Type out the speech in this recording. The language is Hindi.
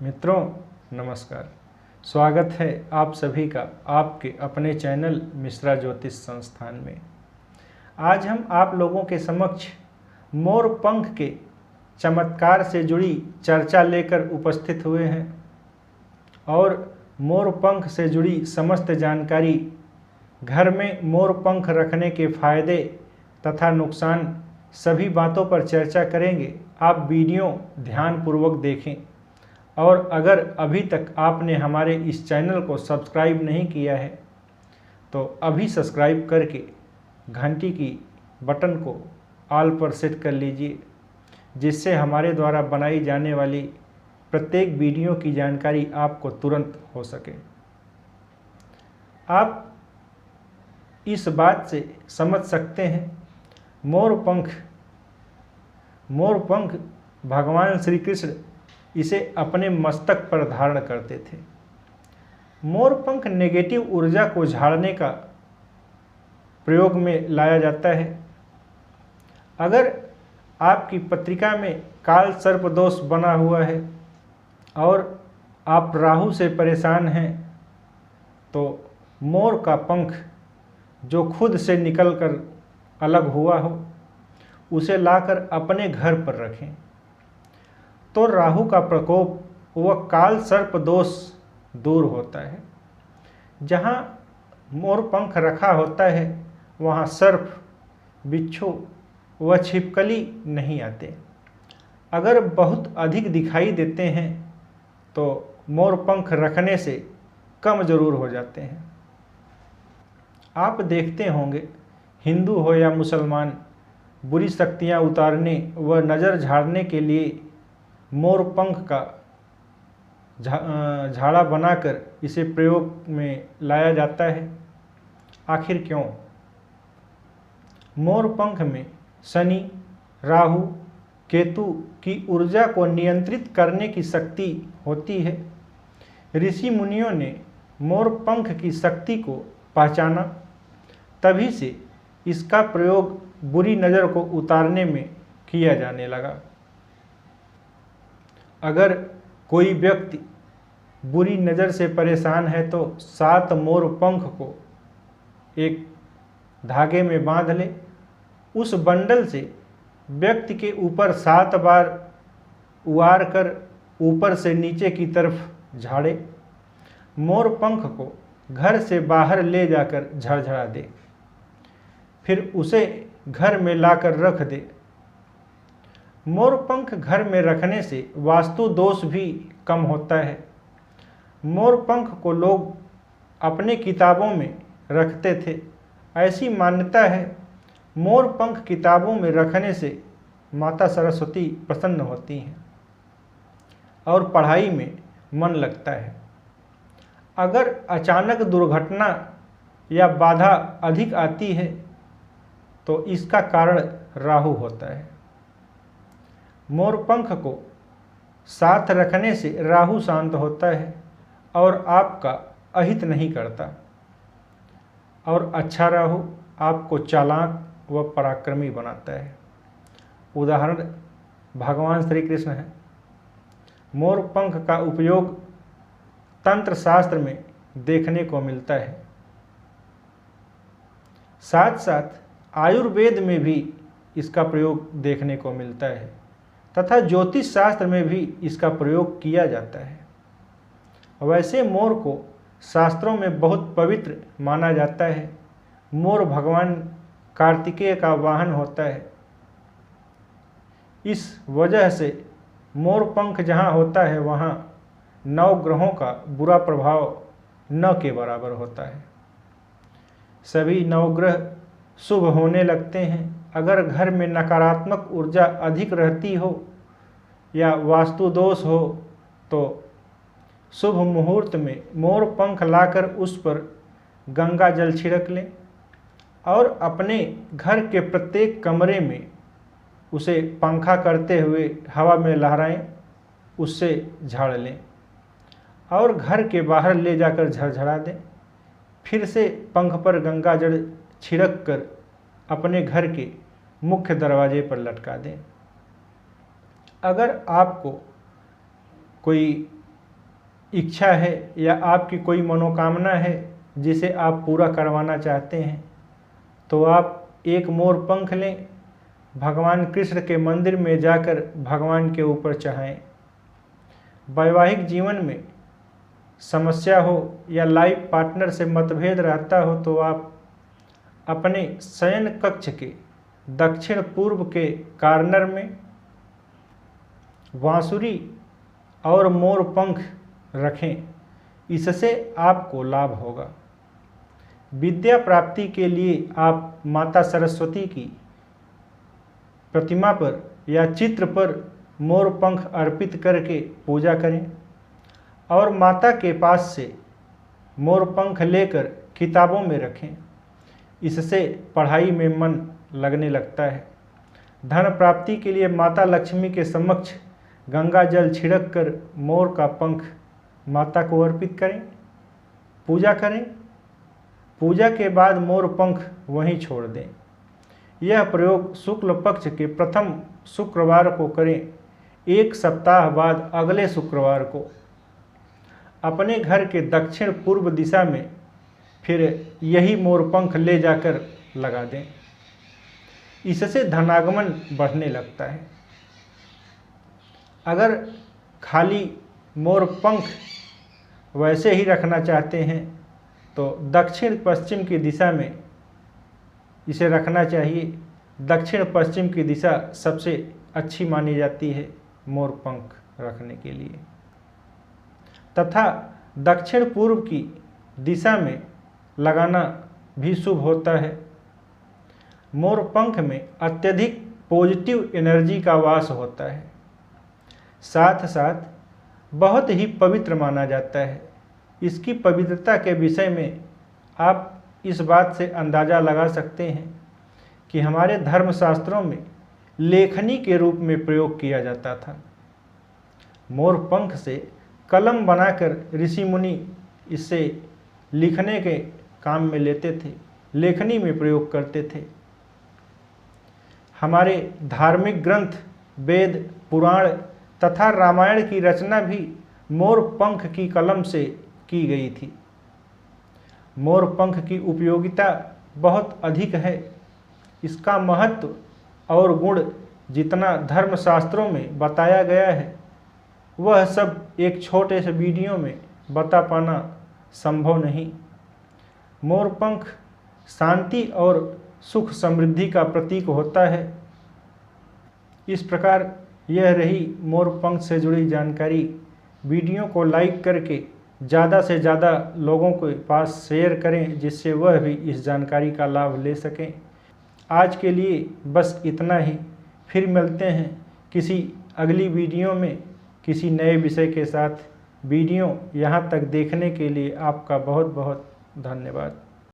मित्रों नमस्कार। स्वागत है आप सभी का आपके अपने चैनल मिश्रा ज्योतिष संस्थान में। आज हम आप लोगों के समक्ष मोर पंख के चमत्कार से जुड़ी चर्चा लेकर उपस्थित हुए हैं और मोर पंख से जुड़ी समस्त जानकारी, घर में मोर पंख रखने के फायदे तथा नुकसान, सभी बातों पर चर्चा करेंगे। आप वीडियो ध्यानपूर्वक देखें और अगर अभी तक आपने हमारे इस चैनल को सब्सक्राइब नहीं किया है तो अभी सब्सक्राइब करके घंटी की बटन को ऑल पर सेट कर लीजिए, जिससे हमारे द्वारा बनाई जाने वाली प्रत्येक वीडियो की जानकारी आपको तुरंत हो सके। आप इस बात से समझ सकते हैं मोर पंख भगवान श्री कृष्ण इसे अपने मस्तक पर धारण करते थे। मोर पंख नेगेटिव ऊर्जा को झाड़ने का प्रयोग में लाया जाता है। अगर आपकी पत्रिका में काल सर्प दोष बना हुआ है और आप राहु से परेशान हैं तो मोर का पंख जो खुद से निकलकर अलग हुआ हो उसे लाकर अपने घर पर रखें तो राहु का प्रकोप व काल सर्प दोष दूर होता है। जहाँ मोर पंख रखा होता है वहाँ सर्प, बिच्छू व छिपकली नहीं आते। अगर बहुत अधिक दिखाई देते हैं तो मोर पंख रखने से कम जरूर हो जाते हैं। आप देखते होंगे हिंदू हो या मुसलमान, बुरी शक्तियाँ उतारने व नज़र झाड़ने के लिए मोर पंख का झाड़ा बनाकर इसे प्रयोग में लाया जाता है। आखिर क्यों? मोर पंख में शनि, राहु, केतु की ऊर्जा को नियंत्रित करने की शक्ति होती है। ऋषि मुनियों ने मोर पंख की शक्ति को पहचाना, तभी से इसका प्रयोग बुरी नज़र को उतारने में किया जाने लगा। अगर कोई व्यक्ति बुरी नज़र से परेशान है तो 7 मोर पंख को एक धागे में बांध ले। उस बंडल से व्यक्ति के ऊपर 7 बार उबार कर ऊपर से नीचे की तरफ झाड़े। मोर पंख को घर से बाहर ले जाकर झड़झड़ा दे, फिर उसे घर में लाकर रख दे। मोर पंख घर में रखने से वास्तु दोष भी कम होता है। मोर पंख को लोग अपने किताबों में रखते थे। ऐसी मान्यता है मोर पंख किताबों में रखने से माता सरस्वती प्रसन्न होती हैं और पढ़ाई में मन लगता है। अगर अचानक दुर्घटना या बाधा अधिक आती है तो इसका कारण राहु होता है। मोर पंख को साथ रखने से राहु शांत होता है और आपका अहित नहीं करता, और अच्छा राहु आपको चालाक व पराक्रमी बनाता है। उदाहरण भगवान श्री कृष्ण है। मोर पंख का उपयोग तंत्र शास्त्र में देखने को मिलता है। साथ साथ आयुर्वेद में भी इसका प्रयोग देखने को मिलता है तथा ज्योतिष शास्त्र में भी इसका प्रयोग किया जाता है। वैसे मोर को शास्त्रों में बहुत पवित्र माना जाता है। मोर भगवान कार्तिकेय का वाहन होता है। इस वजह से मोर पंख जहाँ होता है वहाँ 9 ग्रहों का बुरा प्रभाव न के बराबर होता है। सभी 9 ग्रह शुभ होने लगते हैं। अगर घर में नकारात्मक ऊर्जा अधिक रहती हो या वास्तु दोष हो तो शुभ मुहूर्त में मोर पंख लाकर उस पर गंगा जल छिड़क लें और अपने घर के प्रत्येक कमरे में उसे पंखा करते हुए हवा में लहराएं, उससे झाड़ लें और घर के बाहर ले जाकर झड़झड़ा दें। फिर से पंख पर गंगा जल छिड़क कर अपने घर के मुख्य दरवाजे पर लटका दें। अगर आपको कोई इच्छा है या आपकी कोई मनोकामना है जिसे आप पूरा करवाना चाहते हैं, तो आप एक मोर पंख लें, भगवान कृष्ण के मंदिर में जाकर भगवान के ऊपर चढ़ाएं। वैवाहिक जीवन में समस्या हो या लाइफ पार्टनर से मतभेद रहता हो तो आप अपने शयन कक्ष के दक्षिण पूर्व के कॉर्नर में बांसुरी और मोर पंख रखें, इससे आपको लाभ होगा। विद्या प्राप्ति के लिए आप माता सरस्वती की प्रतिमा पर या चित्र पर मोर पंख अर्पित करके पूजा करें और माता के पास से मोर पंख लेकर किताबों में रखें, इससे पढ़ाई में मन लगने लगता है। धन प्राप्ति के लिए माता लक्ष्मी के समक्ष गंगा जल छिड़क कर मोर का पंख माता को अर्पित करें, पूजा करें। पूजा के बाद मोर पंख वहीं छोड़ दें। यह प्रयोग शुक्ल पक्ष के प्रथम शुक्रवार को करें। एक सप्ताह बाद अगले शुक्रवार को अपने घर के दक्षिण पूर्व दिशा में फिर यही मोर पंख ले जाकर लगा दें, इससे धनागमन बढ़ने लगता है। अगर खाली मोर पंख वैसे ही रखना चाहते हैं तो दक्षिण पश्चिम की दिशा में इसे रखना चाहिए। दक्षिण पश्चिम की दिशा सबसे अच्छी मानी जाती है मोर पंख रखने के लिए, तथा दक्षिण पूर्व की दिशा में लगाना भी शुभ होता है। मोर पंख में अत्यधिक पॉजिटिव एनर्जी का वास होता है, साथ साथ बहुत ही पवित्र माना जाता है। इसकी पवित्रता के विषय में आप इस बात से अंदाज़ा लगा सकते हैं कि हमारे धर्मशास्त्रों में लेखनी के रूप में प्रयोग किया जाता था। मोर पंख से कलम बनाकर ऋषि मुनि इससे लिखने के काम में लेते थे, लेखनी में प्रयोग करते थे। हमारे धार्मिक ग्रंथ वेद, पुराण तथा रामायण की रचना भी मोर पंख की कलम से की गई थी। मोर पंख की उपयोगिता बहुत अधिक है। इसका महत्व और गुण जितना धर्मशास्त्रों में बताया गया है, वह सब एक छोटे से वीडियो में बता पाना संभव नहीं। मोर पंख शांति और सुख समृद्धि का प्रतीक होता है। इस प्रकार यह रही मोर पंख से जुड़ी जानकारी। वीडियो को लाइक करके ज़्यादा से ज़्यादा लोगों के पास शेयर करें, जिससे वह भी इस जानकारी का लाभ ले सकें। आज के लिए बस इतना ही। फिर मिलते हैं किसी अगली वीडियो में किसी नए विषय के साथ। वीडियो यहाँ तक देखने के लिए आपका बहुत बहुत धन्यवाद।